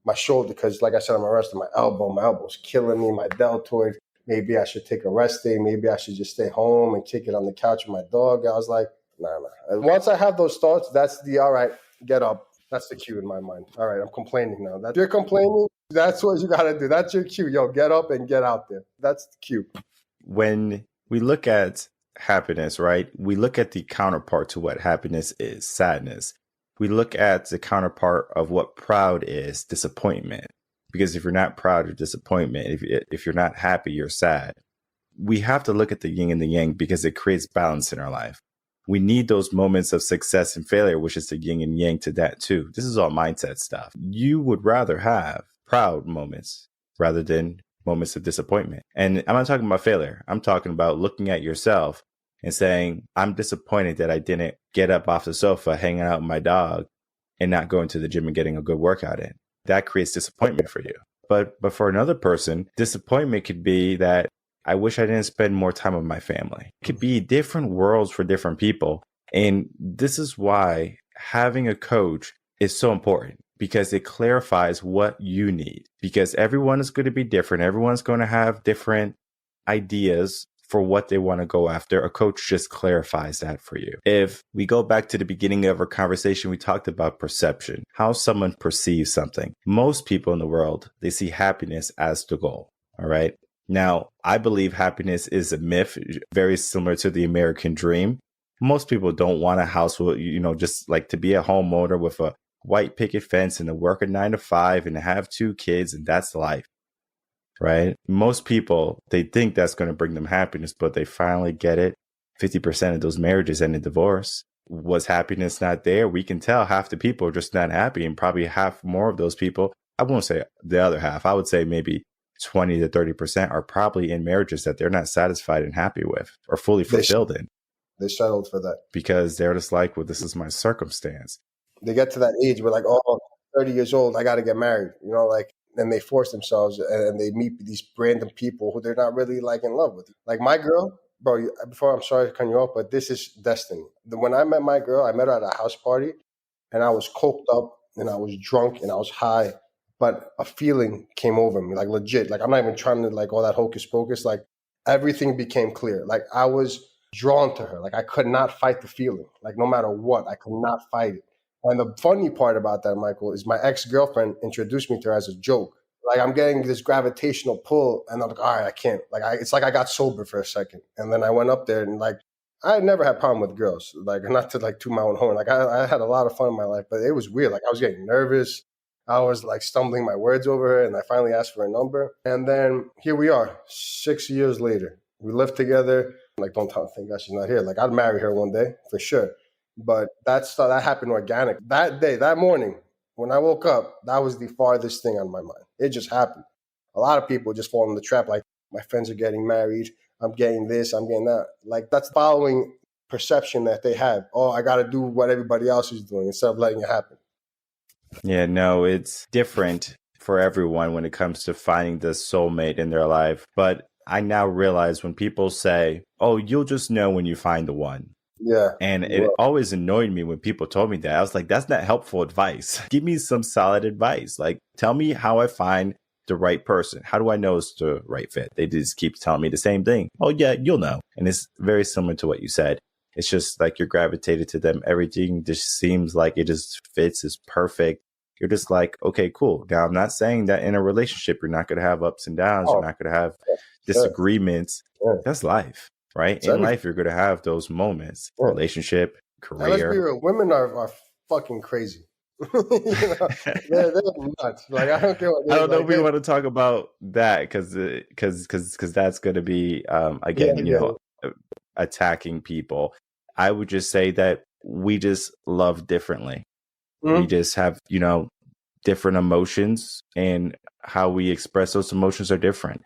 my shoulder, because like I said, I'm arrested, my elbow's killing me, my deltoid. Maybe I should take a rest day. Maybe I should just stay home and kick it on the couch with my dog. I was like, nah. Once I have those thoughts, that's all right, get up. That's the cue in my mind. All right, I'm complaining now. If you're complaining, that's what you got to do. That's your cue. Yo, get up and get out there. That's the cue. When we look at happiness, right? We look at the counterpart to what happiness is, sadness. We look at the counterpart of what proud is, disappointment. Because if you're not proud, you're disappointment. If you're not happy, you're sad. We have to look at the yin and the yang because it creates balance in our life. We need those moments of success and failure, which is the yin and yang to that too. This is all mindset stuff. You would rather have proud moments rather than moments of disappointment. And I'm not talking about failure. I'm talking about looking at yourself and saying, I'm disappointed that I didn't get up off the sofa, hanging out with my dog and not going to the gym and getting a good workout in. That creates disappointment for you. But for another person, disappointment could be that I wish I didn't spend more time with my family. It could be different worlds for different people. And this is why having a coach is so important, because it clarifies what you need, because everyone is going to be different. Everyone's going to have different ideas for what they want to go after. A coach just clarifies that for you. If we go back to the beginning of our conversation, we talked about perception, how someone perceives something. Most people in the world, they see happiness as the goal. All right. Now, I believe happiness is a myth, very similar to the American dream. Most people don't want a house with, just like to be a homeowner with a white picket fence and to work a 9 to 5 and to have 2 kids, and that's life. Right? Most people, they think that's going to bring them happiness, but they finally get it. 50% of those marriages end in divorce. Was happiness not there? We can tell half the people are just not happy, and probably half more of those people, I won't say the other half, I would say maybe 20 to 30% are probably in marriages that they're not satisfied and happy with or fully fulfilled in. They settled for that. Because they're just like, well, this is my circumstance. They get to that age where like, 30 years old, I got to get married, and they force themselves and they meet these random people who they're not really like in love with. Like my girl, bro, before I'm sorry to cut you off, but this is destiny. When I met my girl, I met her at a house party and I was coked up and I was drunk and I was high, but a feeling came over me, like legit. Like I'm not even trying to like all that hocus pocus. Like everything became clear. Like I was drawn to her. Like I could not fight the feeling. Like no matter what, I could not fight it. And the funny part about that, Michael, is my ex-girlfriend introduced me to her as a joke. Like I'm getting this gravitational pull, and I'm like, all right, I can't. Like it's like I got sober for a second, and then I went up there, and like I had never had a problem with girls. Like not to like toot my own horn. Like I had a lot of fun in my life, but it was weird. Like I was getting nervous. I was like stumbling my words over her, and I finally asked for a number. And then here we are, 6 years later. We live together. Like don't thank God she's not here. Like I'd marry her one day for sure. But that happened organic. That day, that morning, when I woke up, that was the farthest thing on my mind. It just happened. A lot of people just fall in the trap, like, my friends are getting married, I'm getting this, I'm getting that. Like, that's following perception that they have. Oh, I got to do what everybody else is doing instead of letting it happen. Yeah, no, it's different for everyone when it comes to finding the soulmate in their life. But I now realize when people say, oh, you'll just know when you find the one. Yeah. And it always annoyed me when people told me that. I was like, that's not helpful advice. Give me some solid advice. Like, tell me how I find the right person. How do I know it's the right fit? They just keep telling me the same thing. Oh, yeah, you'll know. And it's very similar to what you said. It's just like you're gravitated to them. Everything just seems like it just fits, is perfect. You're just like, okay, cool. Now, I'm not saying that in a relationship, you're not going to have ups and downs. You're not going to have disagreements. Yeah. That's life. Right? In life, you're going to have those moments. Yeah. Relationship, career. Let's be real. Women are fucking crazy. They're nuts. Like, I don't care what I don't know if we want to talk about that because that's going to be, again, attacking people. I would just say that we just love differently. Mm-hmm. We just have, different emotions, and how we express those emotions are different.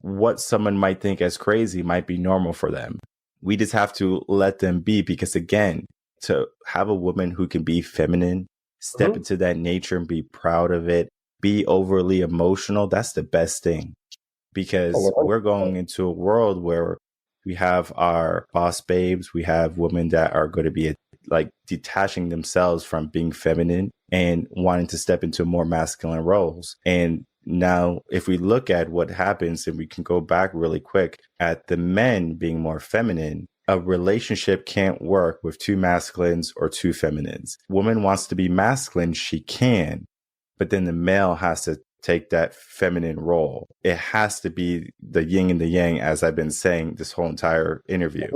What someone might think as crazy might be normal for them. We just have to let them be, because again, to have a woman who can be feminine, step into that nature and be proud of it, be overly emotional, that's the best thing. Because we're going into a world where we have our boss babes, we have women that are going to be like detaching themselves from being feminine and wanting to step into more masculine roles. And now, if we look at what happens, and we can go back really quick at the men being more feminine, a relationship can't work with 2 masculines or 2 feminines. Woman wants to be masculine, she can, but then the male has to take that feminine role. It has to be the yin and the yang, as I've been saying this whole entire interview.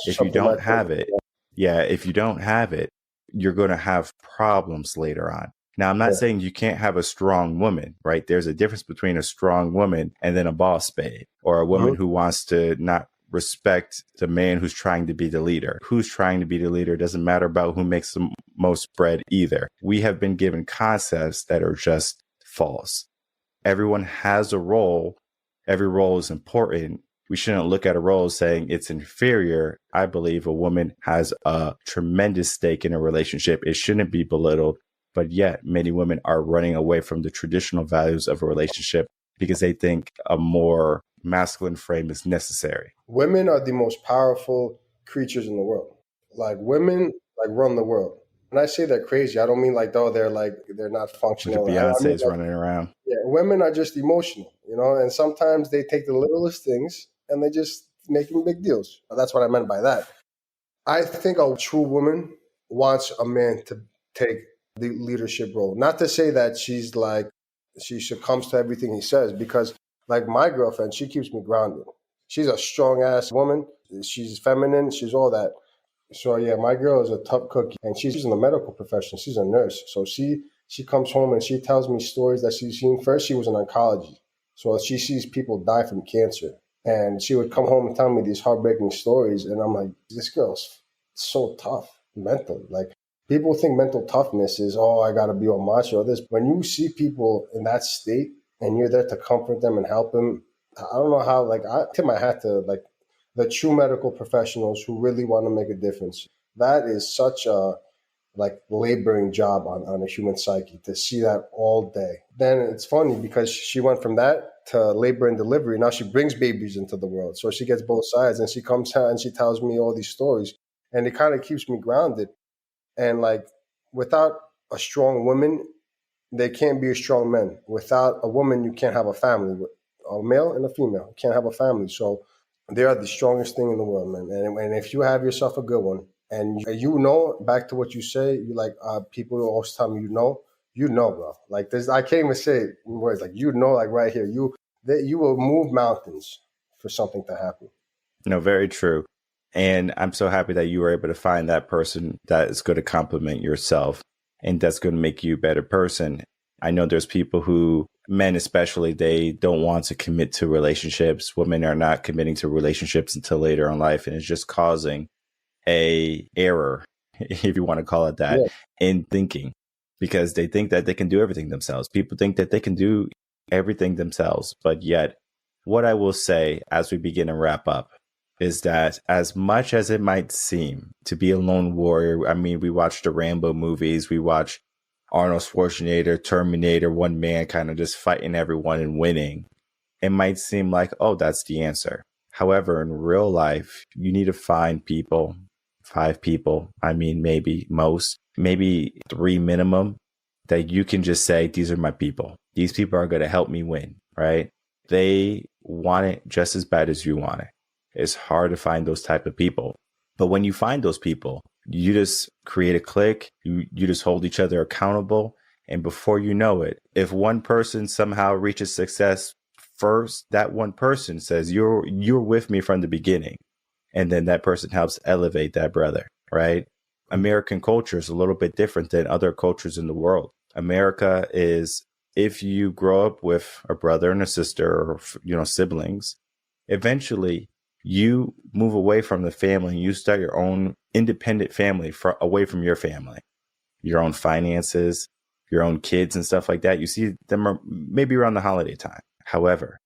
If you don't have it, if you don't have it, you're going to have problems later on. Now, I'm not saying you can't have a strong woman, right? There's a difference between a strong woman and then a boss babe, or a woman who wants to not respect the man who's trying to be the leader. Who's trying to be the leader doesn't matter about who makes the most bread either. We have been given concepts that are just false. Everyone has a role. Every role is important. We shouldn't look at a role saying it's inferior. I believe a woman has a tremendous stake in a relationship. It shouldn't be belittled. But yet many women are running away from the traditional values of a relationship because they think a more masculine frame is necessary. Women are the most powerful creatures in the world. Like women, like run the world. When I say they're crazy, I don't mean like, oh, they're not With the functional. I mean Beyonces like, running around. yeah, women are just emotional, and sometimes they take the littlest things and they just making big deals. That's what I meant by that. I think a true woman wants a man to take the leadership role. Not to say that she succumbs to everything he says, because like my girlfriend, she keeps me grounded. She's a strong ass woman. She's feminine. She's all that. So yeah, my girl is a tough cookie, and she's in the medical profession. She's a nurse. So she comes home and she tells me stories that she's seen. First, she was in oncology, so she sees people die from cancer, and she would come home and tell me these heartbreaking stories, and I'm like, this girl's so tough mentally. Like people think mental toughness is, oh, I got to be all macho or this. When you see people in that state and you're there to comfort them and help them, I don't know how. Like I tip my hat to like the true medical professionals who really want to make a difference. That is such a like laboring job on a human psyche to see that all day. Then it's funny because she went from that to labor and delivery. Now she brings babies into the world. So she gets both sides, and she comes out and she tells me all these stories, and it kind of keeps me grounded. And like without a strong woman, there can't be a strong man. Without a woman, you can't have a family. A male and a female, you can't have a family. So they are the strongest thing in the world, man. And if you have yourself a good one, and back to what you say, you like people always tell me, bro. Like this, I can't even say it in words. Like like right here, you will move mountains for something to happen. No, very true. And I'm so happy that you were able to find that person that is going to complement yourself and that's going to make you a better person. I know there's people who, men especially, they don't want to commit to relationships. Women are not committing to relationships until later in life. And it's just causing a error, if you want to call it that, in thinking, because they think that they can do everything themselves. People think that they can do everything themselves. But yet, what I will say as we begin to wrap up is that as much as it might seem to be a lone warrior, I mean, we watch the Rambo movies, we watch Arnold Schwarzenegger, Terminator, one man kind of just fighting everyone and winning. It might seem like, oh, that's the answer. However, in real life, you need to find people, 5 people, I mean, maybe most, maybe 3 minimum, that you can just say, these are my people. These people are going to help me win, right? They want it just as bad as you want it. It's hard to find those type of people. But when you find those people, you just create a clique, you just hold each other accountable. And before you know it, if one person somehow reaches success first, that one person says, you're with me from the beginning. And then that person helps elevate that brother, right? American culture is a little bit different than other cultures in the world. America is, if you grow up with a brother and a sister or, siblings, eventually you move away from the family and you start your own independent family away from your family, your own finances, your own kids and stuff like that. You see them maybe around the holiday time. However,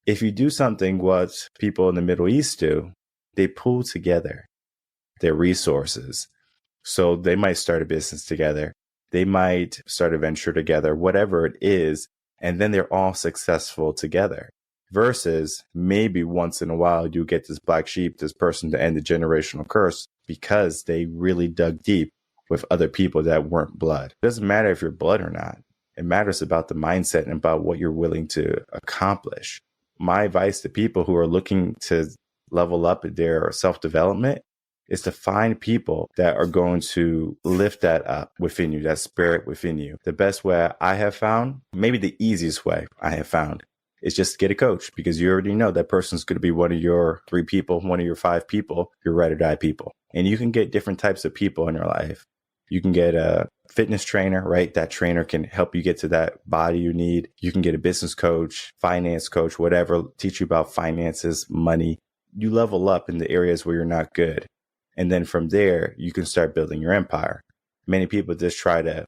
if you do something what people in the Middle East do, they pool together their resources. So they might start a business together. They might start a venture together, whatever it is. And then they're all successful together. Versus maybe once in a while you get this black sheep, this person to end the generational curse because they really dug deep with other people that weren't blood. It doesn't matter if you're blood or not. It matters about the mindset and about what you're willing to accomplish. My advice to people who are looking to level up their self-development is to find people that are going to lift that up within you, that spirit within you. The best way I have found, maybe the easiest way I have found, is just get a coach, because you already know that person's going to be one of your 3 people, one of your 5 people, your ride or die people. And you can get different types of people in your life. You can get a fitness trainer, right? That trainer can help you get to that body you need. You can get a business coach, finance coach, whatever, teach you about finances, money. You level up in the areas where you're not good. And then from there, you can start building your empire. Many people just try to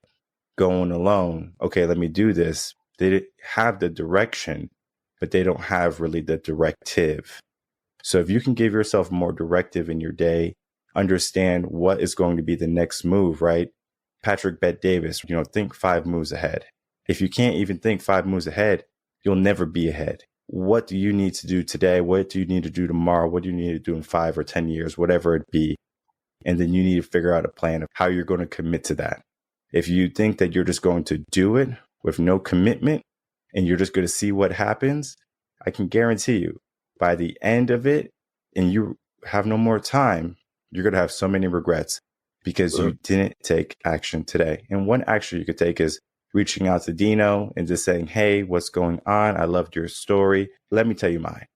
go on alone. Okay, let me do this. They have the direction, but they don't have really the directive. So if you can give yourself more directive in your day, understand what is going to be the next move, right? Patrick Bet-Davis, think 5 moves ahead. If you can't even think 5 moves ahead, you'll never be ahead. what do you need to do today? What do you need to do tomorrow? What do you need to do in 5 or 10 years, whatever it be? And then you need to figure out a plan of how you're going to commit to that. If you think that you're just going to do it with no commitment and you're just going to see what happens, I can guarantee you by the end of it, and you have no more time, you're going to have so many regrets because you didn't take action today. And one action you could take is reaching out to Dino and just saying, hey, what's going on? I loved your story. Let me tell you mine.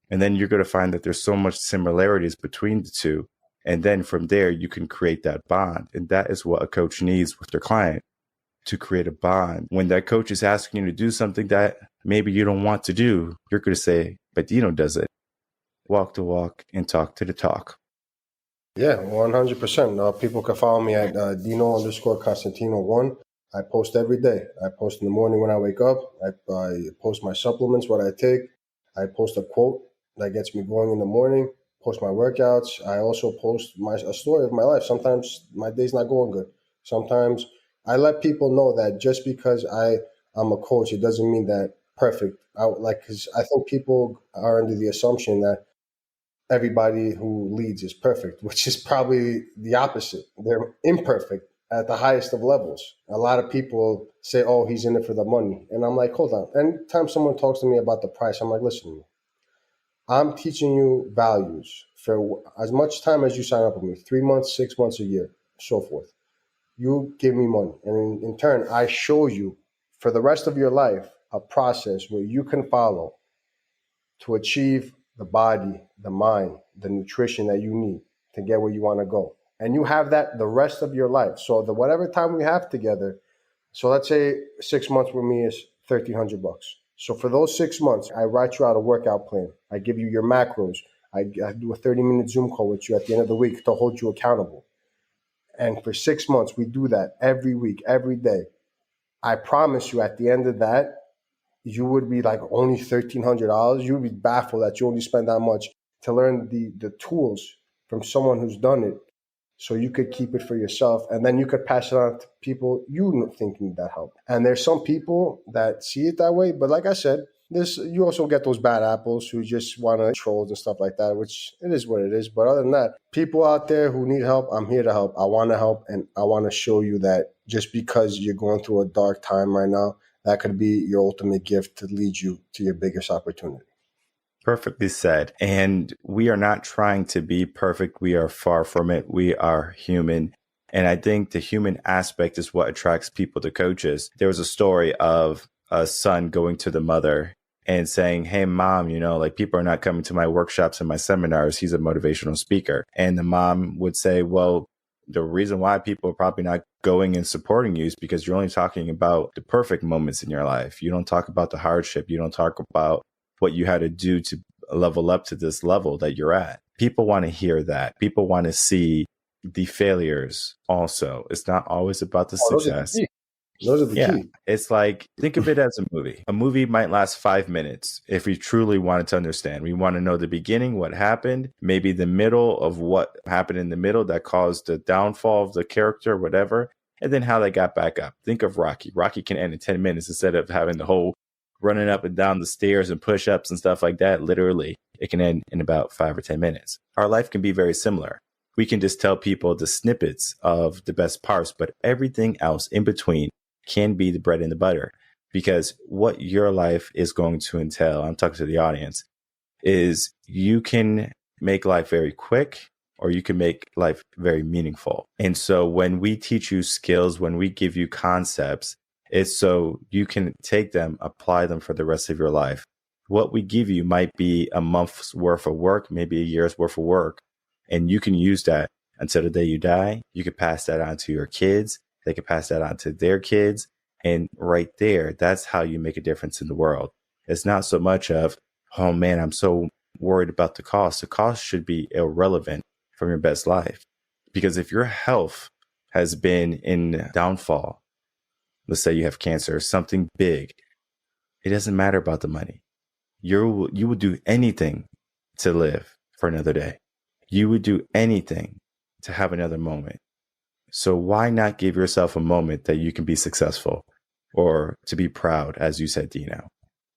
And then you're going to find that there's so much similarities between the two. And then from there, you can create that bond. And that is what a coach needs with their client, to create a bond. When that coach is asking you to do something that maybe you don't want to do, you're going to say, but Dino does it. Walk the walk and talk to the talk. Yeah, 100%. People can follow me at Dino_Constantino1. I post every day. I post in the morning when I wake up. I post my supplements, what I take. I post a quote that gets me going in the morning. Post my workouts. I also post a story of my life. Sometimes my day's not going good. Sometimes I let people know that just because I'm a coach, it doesn't mean that perfect. Because I think people are under the assumption that everybody who leads is perfect, which is probably the opposite. They're imperfect at the highest of levels. A lot of people say, oh, he's in it for the money. And I'm like, hold on. Anytime someone talks to me about the price, I'm like, listen, I'm teaching you values for as much time as you sign up with me, 3 months, 6 months, a year, so forth. You give me money. And in turn, I show you for the rest of your life a process where you can follow to achieve the body, the mind, the nutrition that you need to get where you want to go. And you have that the rest of your life. So whatever time we have together, so let's say 6 months with me is $1,300. So for those 6 months, I write you out a workout plan. I give you your macros. I do a 30-minute Zoom call with you at the end of the week to hold you accountable. And for 6 months, we do that every week, every day. I promise you at the end of that, you would be like only $1,300. You would be baffled that you only spend that much to learn the tools from someone who's done it, so you could keep it for yourself. And then you could pass it on to people you think need that help. And there's some people that see it that way. But like I said, you also get those bad apples who just want to troll and stuff like that, which it is what it is. But other than that, people out there who need help, I'm here to help. I want to help. And I want to show you that just because you're going through a dark time right now, that could be your ultimate gift to lead you to your biggest opportunity. Perfectly said. And we are not trying to be perfect. We are far from it. We are human. And I think the human aspect is what attracts people to coaches. There was a story of a son going to the mother and saying, hey, mom, like people are not coming to my workshops and my seminars. He's a motivational speaker. And the mom would say, well, the reason why people are probably not going and supporting you is because you're only talking about the perfect moments in your life. You don't talk about the hardship. You don't talk about what you had to do to level up to this level that you're at. People want to hear that. People want to see the failures also. It's not always about the success. Those are the key. It's like, think of it as a movie. A movie might last 5 minutes if we truly wanted to understand. We want to know the beginning, what happened, maybe the middle of what happened in the middle that caused the downfall of the character, whatever, and then how they got back up. Think of Rocky. Rocky can end in 10 minutes instead of having the whole running up and down the stairs and push-ups and stuff like that. Literally, it can end in about 5 or 10 minutes. Our life can be very similar. We can just tell people the snippets of the best parts, but everything else in between can be the bread and the butter, because what your life is going to entail, I'm talking to the audience, is you can make life very quick or you can make life very meaningful. And so when we teach you skills, when we give you concepts, it's so you can take them, apply them for the rest of your life. What we give you might be a month's worth of work, maybe a year's worth of work, and you can use that until the day you die. You could pass that on to your kids. They can pass that on to their kids. And right there, that's how you make a difference in the world. It's not so much of, oh man, I'm so worried about the cost. The cost should be irrelevant from your best life. Because if your health has been in downfall, let's say you have cancer or something big, it doesn't matter about the money. You would do anything to live for another day. You would do anything to have another moment. So why not give yourself a moment that you can be successful or to be proud, as you said, Dino?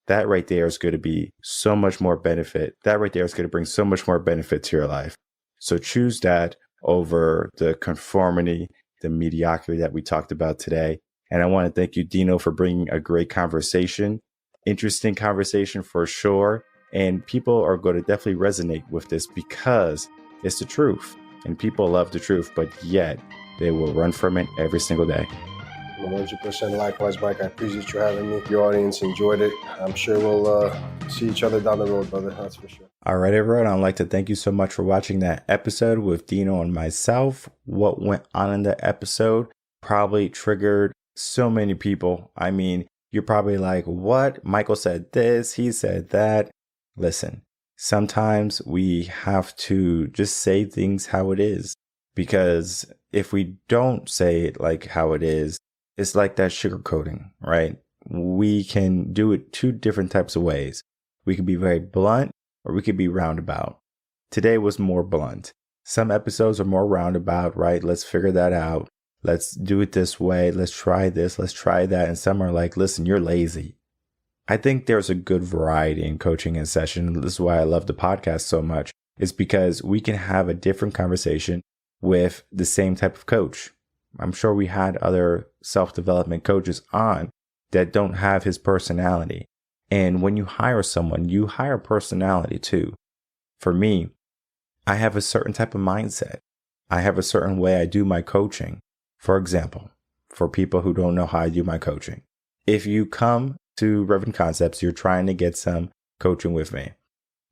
that right there is going to be so much more benefit. That right there is going to bring so much more benefit to your life. So choose that over the conformity, the mediocrity that we talked about today. And I want to thank you, Dino, for bringing a great conversation, interesting conversation for sure. And people are going to definitely resonate with this because it's the truth. And people love the truth, but yet they will run from it every single day. 100%. Likewise, Mike. I appreciate you having me. Your audience enjoyed it. I'm sure we'll see each other down the road, brother. That's for sure. All right, everyone. I'd like to thank you so much for watching that episode with Dino and myself. What went on in the episode probably triggered so many people. I mean, you're probably like, what? Michael said this, he said that. Listen, sometimes we have to just say things how it is, because if we don't say it like how it is, it's like that sugarcoating, right? We can do it two different types of ways. We can be very blunt or we could be roundabout. Today was more blunt. Some episodes are more roundabout, right? Let's figure that out. Let's do it this way. Let's try this. Let's try that. And some are like, listen, you're lazy. I think there's a good variety in coaching in session. This is why I love the podcast so much. It's because we can have a different conversation with the same type of coach. I'm sure we had other self-development coaches on that don't have his personality. And when you hire someone, you hire personality too. For me, I have a certain type of mindset. I have a certain way I do my coaching. For example, for people who don't know how I do my coaching, if you come to Reven Concepts, you're trying to get some coaching with me,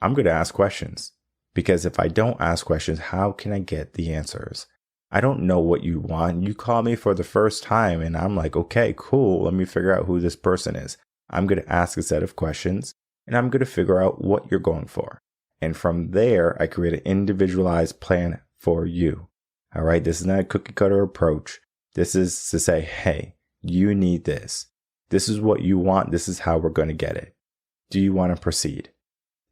I'm going to ask questions. Because if I don't ask questions, how can I get the answers? I don't know what you want. You call me for the first time and I'm like, okay, cool. Let me figure out who this person is. I'm going to ask a set of questions and I'm going to figure out what you're going for. And from there, I create an individualized plan for you. All right. This is not a cookie cutter approach. This is to say, hey, you need this. This is what you want. This is how we're going to get it. Do you want to proceed?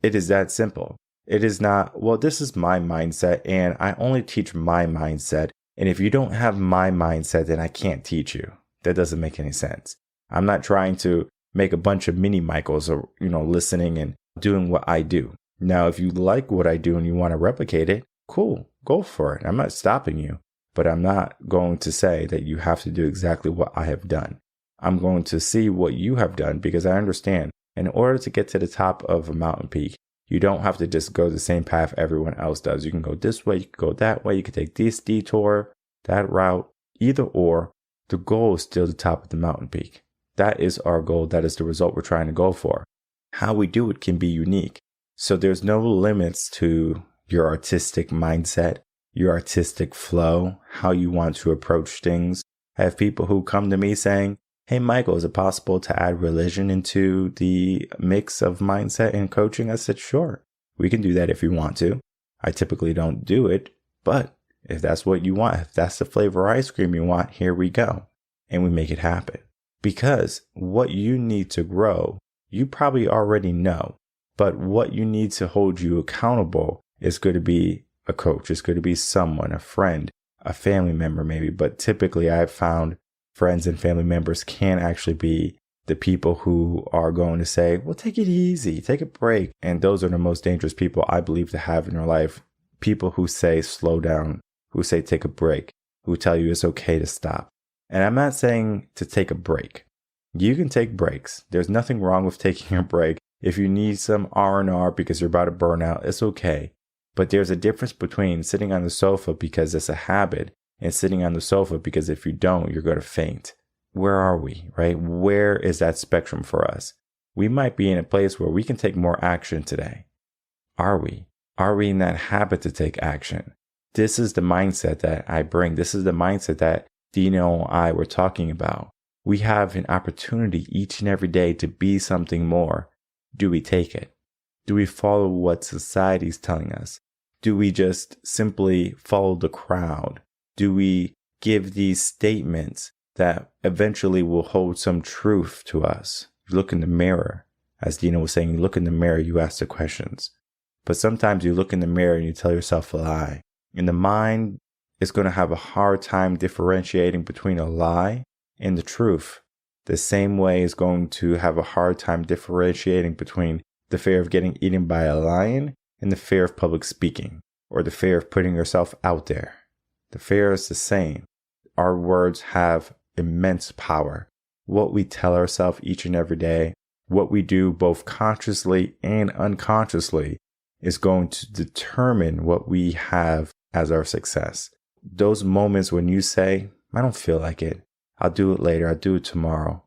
It is that simple. It is not, well, this is my mindset and I only teach my mindset. And if you don't have my mindset, then I can't teach you. That doesn't make any sense. I'm not trying to make a bunch of mini Michaels or, listening and doing what I do. Now, if you like what I do and you want to replicate it, cool, go for it. I'm not stopping you, but I'm not going to say that you have to do exactly what I have done. I'm going to see what you have done because I understand in order to get to the top of a mountain peak, you don't have to just go the same path everyone else does. You can go this way, you can go that way, you can take this detour, that route, either or. The goal is still the top of the mountain peak. That is our goal. That is the result we're trying to go for. How we do it can be unique. So there's no limits to your artistic mindset, your artistic flow, how you want to approach things. I have people who come to me saying, hey, Michael, is it possible to add religion into the mix of mindset and coaching? I said, sure, we can do that if you want to. I typically don't do it, but if that's what you want, if that's the flavor ice cream you want, here we go. And we make it happen. Because what you need to grow, you probably already know. But what you need to hold you accountable is going to be a coach. It's going to be someone, a friend, a family member maybe. But typically I've found friends and family members can actually be the people who are going to say, well, take it easy, take a break. And those are the most dangerous people I believe to have in your life. People who say, slow down, who say, take a break, who tell you it's okay to stop. And I'm not saying to take a break. You can take breaks. There's nothing wrong with taking a break. If you need some R&R because you're about to burn out, it's okay. But there's a difference between sitting on the sofa because it's a habit and sitting on the sofa because if you don't, you're going to faint. Where are we, right? Where is that spectrum for us? We might be in a place where we can take more action today. Are we? Are we in that habit to take action? This is the mindset that I bring. This is the mindset that Dino and I were talking about. We have an opportunity each and every day to be something more. Do we take it? Do we follow what society's telling us? Do we just simply follow the crowd? Do we give these statements that eventually will hold some truth to us? You look in the mirror, as Dino was saying, you look in the mirror, you ask the questions. But sometimes you look in the mirror and you tell yourself a lie. And the mind is going to have a hard time differentiating between a lie and the truth. the same way is going to have a hard time differentiating between the fear of getting eaten by a lion and the fear of public speaking, or the fear of putting yourself out there. The fear is the same. Our words have immense power. What we tell ourselves each and every day, what we do both consciously and unconsciously, is going to determine what we have as our success. Those moments when you say, I don't feel like it, I'll do it later, I'll do it tomorrow.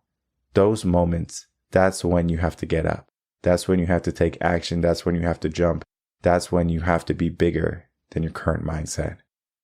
Those moments, that's when you have to get up. That's when you have to take action. That's when you have to jump. That's when you have to be bigger than your current mindset.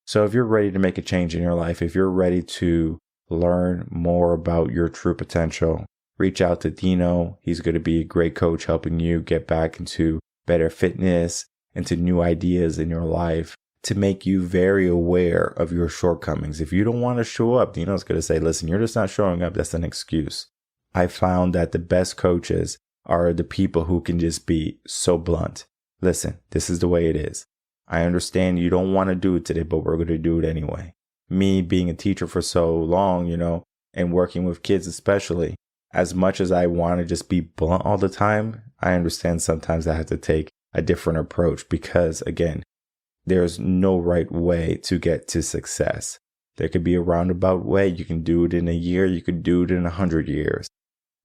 So if you're ready to make a change in your life, if you're ready to learn more about your true potential, reach out to Dino. He's going to be a great coach helping you get back into better fitness, into new ideas in your life, to make you very aware of your shortcomings. If you don't want to show up, Dino's going to say, listen, you're just not showing up. That's an excuse. I found that the best coaches are the people who can just be so blunt. Listen, this is the way it is. I understand you don't want to do it today, but we're going to do it anyway. Me being a teacher for so long, and working with kids especially, as much as I want to just be blunt all the time, I understand sometimes I have to take a different approach because, again, there's no right way to get to success. There could be a roundabout way. You can do it in a year. You could do it in 100 years.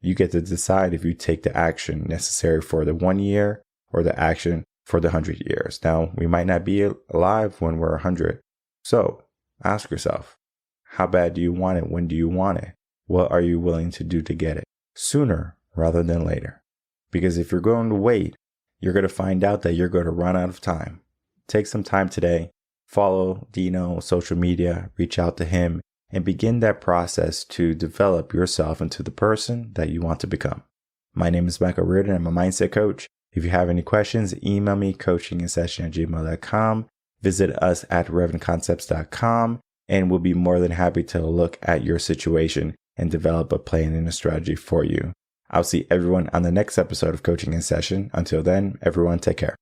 You get to decide if you take the action necessary for the 1 year or the action for the 100 years. Now, we might not be alive when we're 100. So ask yourself, how bad do you want it? When do you want it? What are you willing to do to get it? Sooner rather than later. Because if you're going to wait, you're going to find out that you're going to run out of time. Take some time today. Follow Dino on social media. Reach out to him. And begin that process to develop yourself into the person that you want to become. My name is Michael Rearden. I'm a mindset coach. If you have any questions, email me coachinginsession@gmail.com. Visit us at revenconcepts.com, and we'll be more than happy to look at your situation and develop a plan and a strategy for you. I'll see everyone on the next episode of Coaching in Session. Until then, everyone take care.